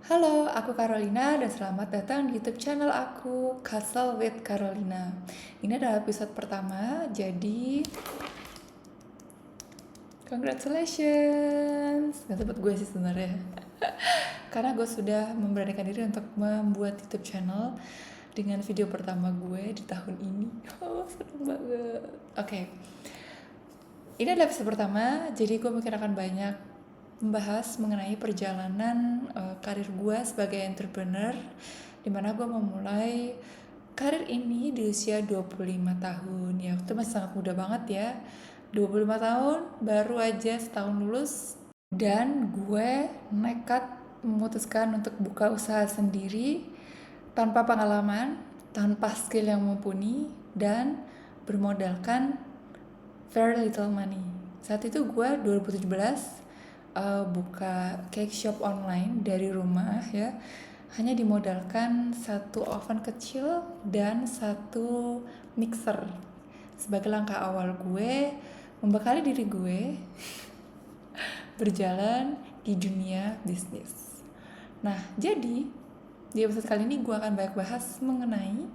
Halo, aku Carolina dan selamat datang di YouTube channel aku, Castle with Carolina. Ini adalah episode pertama, jadi congratulations. Gak sebut gue sih sebenarnya. Karena gue sudah memberanikan diri untuk membuat YouTube channel dengan video pertama gue di tahun ini. Oh, seneng banget. Oke, ini adalah episode pertama, jadi gue mungkin akan banyak membahas mengenai perjalanan karir gue sebagai entrepreneur, dimana gue memulai karir ini di usia 25 tahun. Ya, itu masih sangat muda banget ya. 25 tahun, baru aja setahun lulus. Dan gue nekat memutuskan untuk buka usaha sendiri tanpa pengalaman, tanpa skill yang mumpuni, dan bermodalkan very little money. Saat itu gue 2017 buka cake shop online dari rumah ya, hanya dimodalkan satu oven kecil dan satu mixer sebagai langkah awal gue membekali diri gue berjalan di dunia bisnis. Nah, jadi di episode kali ini gue akan banyak bahas mengenai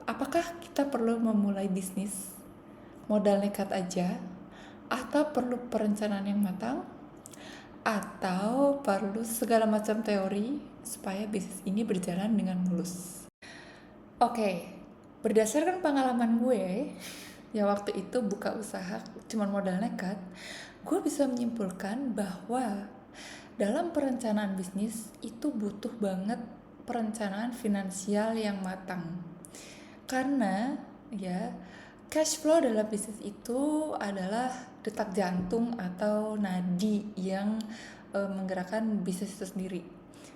apakah kita perlu memulai bisnis modal nekat aja, atau perlu perencanaan yang matang, atau perlu segala macam teori supaya bisnis ini berjalan dengan mulus. Oke, berdasarkan pengalaman gue, ya waktu itu buka usaha cuma modal nekat, gue bisa menyimpulkan bahwa dalam perencanaan bisnis itu butuh banget perencanaan finansial yang matang. Karena ya cash flow dalam bisnis itu adalah detak jantung atau nadi yang menggerakkan bisnis itu sendiri.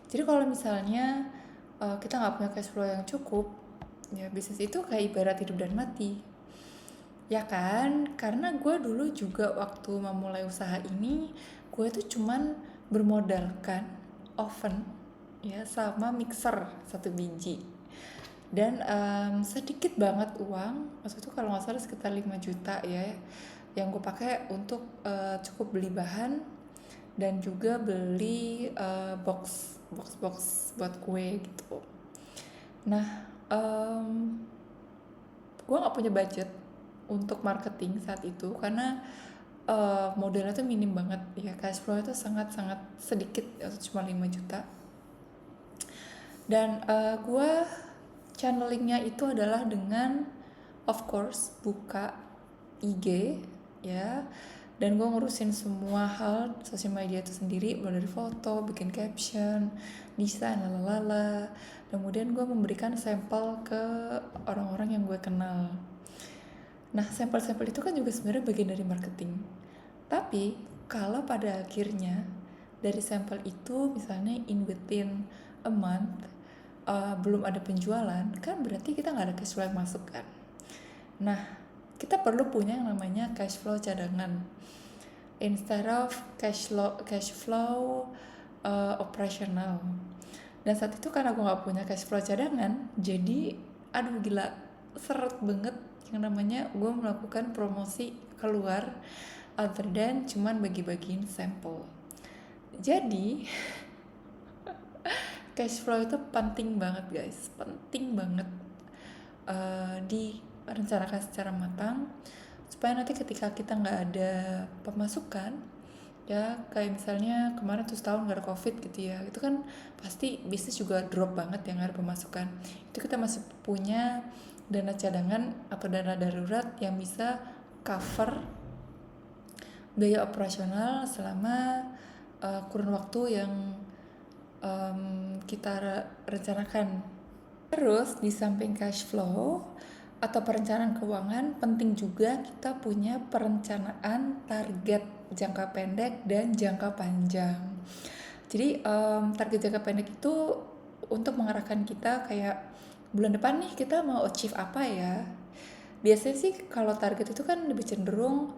Jadi kalau misalnya kita nggak punya cash flow yang cukup, ya bisnis itu kayak ibarat hidup dan mati. Ya kan, karena gue dulu juga waktu memulai usaha ini, gue tuh cuman bermodalkan oven ya sama mixer satu biji. Dan sedikit banget uang, waktu itu kalau nggak salah sekitar 5 juta ya, yang gue pakai untuk cukup beli bahan dan juga beli box buat kue gitu. Nah, gue nggak punya budget untuk marketing saat itu karena modalnya tuh minim banget ya, cash flow itu sangat-sangat sedikit, cuma 5 juta. Dan gue channelingnya itu adalah dengan of course buka IG ya, dan gue ngurusin semua hal sosial media itu sendiri, mulai dari foto, bikin caption, desain, lalala. Kemudian gue memberikan sampel ke orang-orang yang gue kenal. Nah, sampel-sampel itu kan juga sebenarnya bagian dari marketing. Tapi kalau pada akhirnya dari sampel itu misalnya in within a month belum ada penjualan, kan berarti kita nggak ada cash flow yang masuk kan. Nah, kita perlu punya yang namanya cash flow cadangan instead of cash flow operasional. Dan saat itu karena gue nggak punya cash flow cadangan, jadi aduh gila, seret banget yang namanya gue melakukan promosi keluar other than cuman bagi-bagiin sampel. Jadi cash flow itu penting banget guys, penting banget direncanakan secara matang supaya nanti ketika kita nggak ada pemasukan ya, kayak misalnya kemarin tuh setahun gak ada covid gitu ya, itu kan pasti bisnis juga drop banget yang gak ada pemasukan. Itu kita masih punya dana cadangan atau dana darurat yang bisa cover biaya operasional selama kurun waktu yang kita rencanakan. Terus di samping cash flow atau perencanaan keuangan, penting juga kita punya perencanaan target jangka pendek dan jangka panjang. Jadi target jangka pendek itu untuk mengarahkan kita kayak bulan depan nih kita mau achieve apa ya. Biasanya sih kalau target itu kan lebih cenderung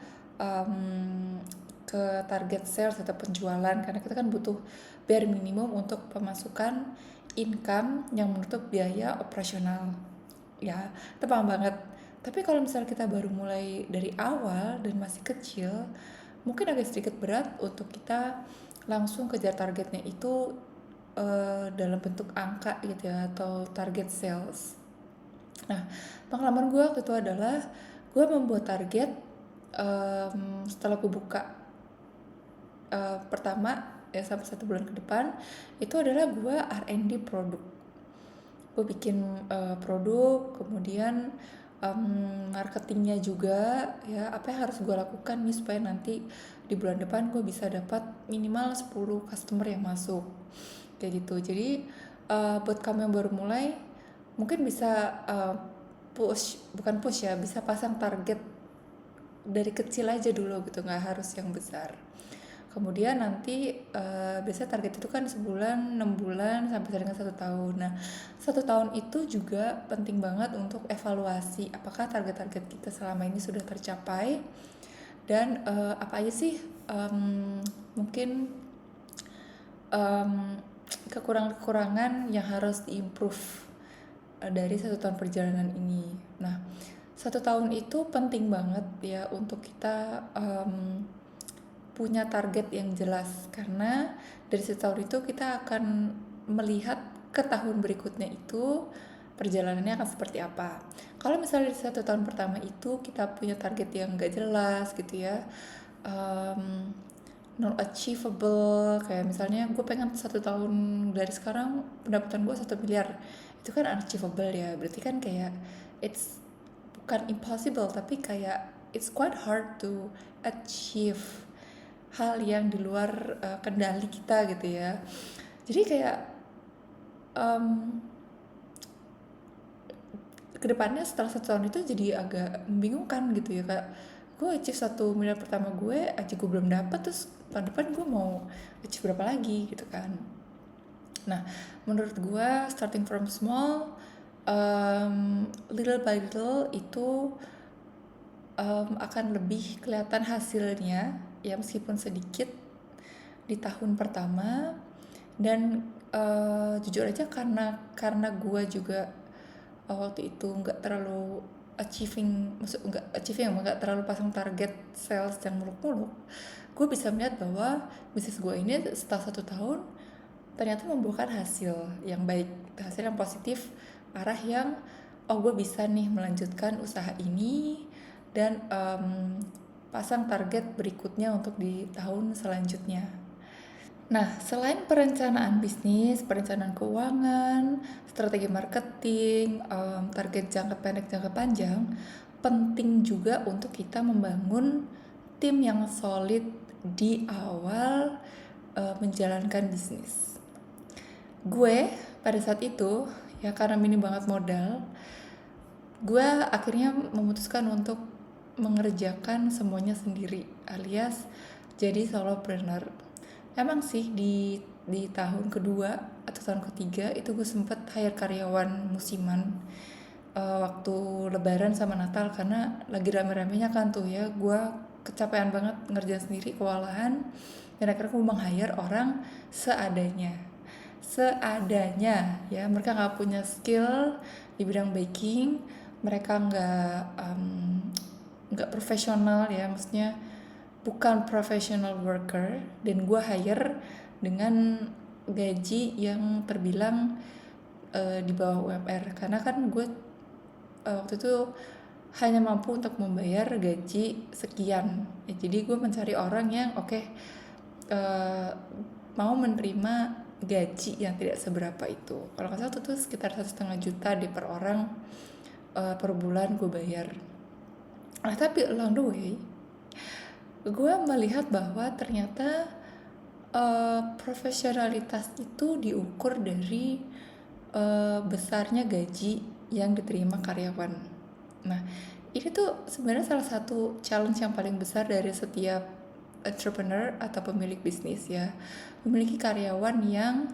ke target sales atau penjualan, karena kita kan butuh bare minimum untuk pemasukan income yang menutup biaya operasional. Ya, itu paham banget. Tapi kalau misalnya kita baru mulai dari awal dan masih kecil, mungkin agak sedikit berat untuk kita langsung kejar targetnya itu dalam bentuk angka gitu ya, atau target sales. Nah, pengalaman gue waktu itu adalah gue membuat target setelah gue buka pertama ya sampai 1 bulan ke depan itu adalah gue R&D produk. Gue bikin produk, kemudian marketingnya juga ya, apa yang harus gue lakukan nih supaya nanti di bulan depan gue bisa dapat minimal 10 customer yang masuk kayak gitu. Jadi buat kamu yang baru mulai mungkin bisa bukan push ya, bisa pasang target dari kecil aja dulu gitu, nggak harus yang besar. Kemudian nanti biasanya target itu kan sebulan, 6 bulan, sampai dengan 1 tahun. Nah, 1 tahun itu juga penting banget untuk evaluasi apakah target-target kita selama ini sudah tercapai, dan apa aja sih mungkin kekurangan-kekurangan yang harus diimprove dari 1 tahun perjalanan ini. Nah, 1 tahun itu penting banget ya untuk kita punya target yang jelas, karena dari 1 tahun itu kita akan melihat ke tahun berikutnya itu perjalanannya akan seperti apa. Kalau misalnya di 1 tahun pertama itu kita punya target yang gak jelas gitu ya, non achievable, kayak misalnya gue pengen 1 tahun dari sekarang pendapatan gue 1 miliar, itu kan unachievable ya, berarti kan kayak it's bukan impossible tapi kayak it's quite hard to achieve hal yang di luar kendali kita gitu ya. Jadi kayak kedepannya setelah 1 tahun itu jadi agak membingungkan gitu ya, kayak gue achieve 1 miliar pertama gue aja gue belum dapat, terus tahun depan gue mau achieve berapa lagi gitu kan. Nah, menurut gue starting from small, little by little itu akan lebih kelihatan hasilnya ya, meskipun sedikit di tahun pertama. Dan jujur aja karena gue juga waktu itu nggak terlalu nggak terlalu pasang target sales yang muluk-muluk, gue bisa melihat bahwa bisnis gue ini setelah 1 tahun ternyata membuahkan hasil yang baik, hasil yang positif, arah yang gue bisa nih melanjutkan usaha ini dan pasang target berikutnya untuk di tahun selanjutnya. Nah, selain perencanaan bisnis, perencanaan keuangan, strategi marketing, target jangka pendek, jangka panjang, penting juga untuk kita membangun tim yang solid di awal menjalankan bisnis. Gue pada saat itu, ya karena minim banget modal, gue akhirnya memutuskan untuk mengerjakan semuanya sendiri, alias jadi solopreneur. Emang sih di tahun kedua atau tahun ketiga itu gue sempet hire karyawan musiman waktu Lebaran sama Natal, karena lagi rame-ramenya kan tuh ya, gue kecapean banget ngerjain sendiri, kewalahan, dan akhirnya gue meng-hire orang seadanya ya. Mereka nggak punya skill di bidang baking, mereka nggak profesional ya, maksudnya bukan professional worker, dan gue hire dengan gaji yang terbilang di bawah UMR, karena kan gue waktu itu hanya mampu untuk membayar gaji sekian ya, jadi gue mencari orang yang mau menerima gaji yang tidak seberapa itu. Kalau nggak salah itu sekitar 1,5 juta di per orang per bulan gue bayar. Tapi along the way gue melihat bahwa ternyata profesionalitas itu diukur dari besarnya gaji yang diterima karyawan. Nah, ini tuh sebenarnya salah satu challenge yang paling besar dari setiap entrepreneur atau pemilik bisnis ya, memiliki karyawan yang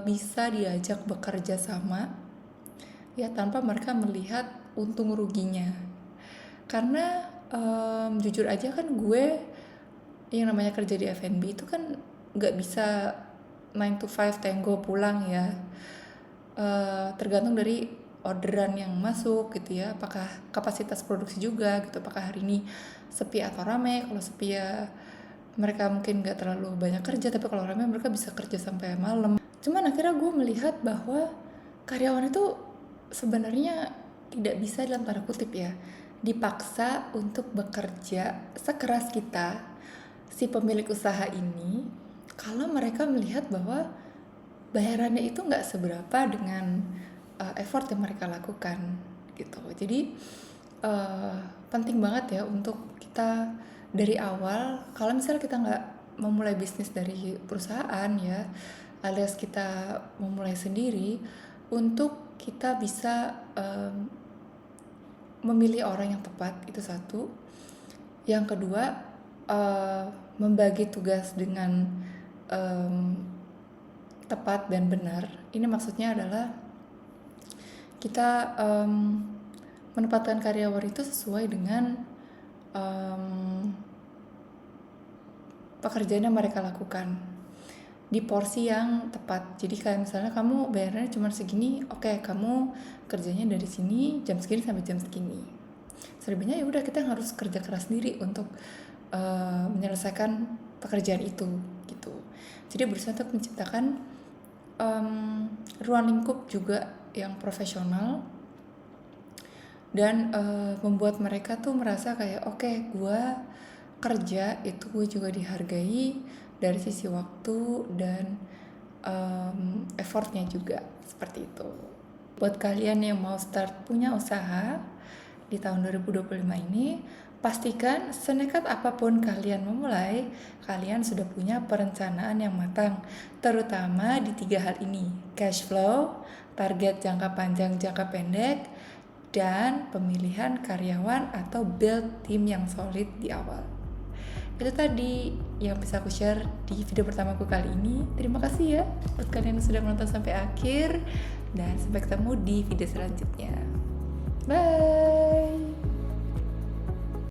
bisa diajak bekerja sama ya tanpa mereka melihat untung ruginya. Karena jujur aja kan gue yang namanya kerja di F&B itu kan nggak bisa 9 to 5 tango pulang ya, tergantung dari orderan yang masuk gitu ya, apakah kapasitas produksi juga gitu, apakah hari ini sepi atau rame. Kalau sepi ya mereka mungkin nggak terlalu banyak kerja, tapi kalau rame mereka bisa kerja sampai malam. Cuman akhirnya gue melihat bahwa karyawan itu sebenarnya tidak bisa, dalam tanda kutip ya, dipaksa untuk bekerja sekeras kita, si pemilik usaha ini, kalau mereka melihat bahwa bayarannya itu nggak seberapa dengan effort yang mereka lakukan gitu. Jadi penting banget ya untuk kita dari awal, kalau misalnya kita nggak memulai bisnis dari perusahaan ya, alias kita memulai sendiri, untuk kita bisa memilih orang yang tepat, itu satu. Yang kedua, membagi tugas dengan tepat dan benar. Ini maksudnya adalah kita menempatkan karyawan itu sesuai dengan pekerjaan yang mereka lakukan di porsi yang tepat. Jadi kayak misalnya kamu bayarnya cuma segini, oke, kamu kerjanya dari sini jam segini sampai jam segini. Selebihnya ya udah kita harus kerja keras sendiri untuk menyelesaikan pekerjaan itu gitu. Jadi berusaha untuk menciptakan ruang lingkup juga yang profesional dan membuat mereka tuh merasa kayak oke, gue kerja itu gue juga dihargai dari sisi waktu dan effortnya juga, seperti itu. Buat kalian yang mau start punya usaha di tahun 2025 ini, pastikan senekat apapun kalian memulai, kalian sudah punya perencanaan yang matang, terutama di 3 hal ini: cash flow, target jangka panjang, jangka pendek, dan pemilihan karyawan atau build tim yang solid di awal. Itu tadi yang bisa aku share di video pertamaku kali ini. Terima kasih ya buat kalian yang sudah menonton sampai akhir, dan sampai ketemu di video selanjutnya. Bye.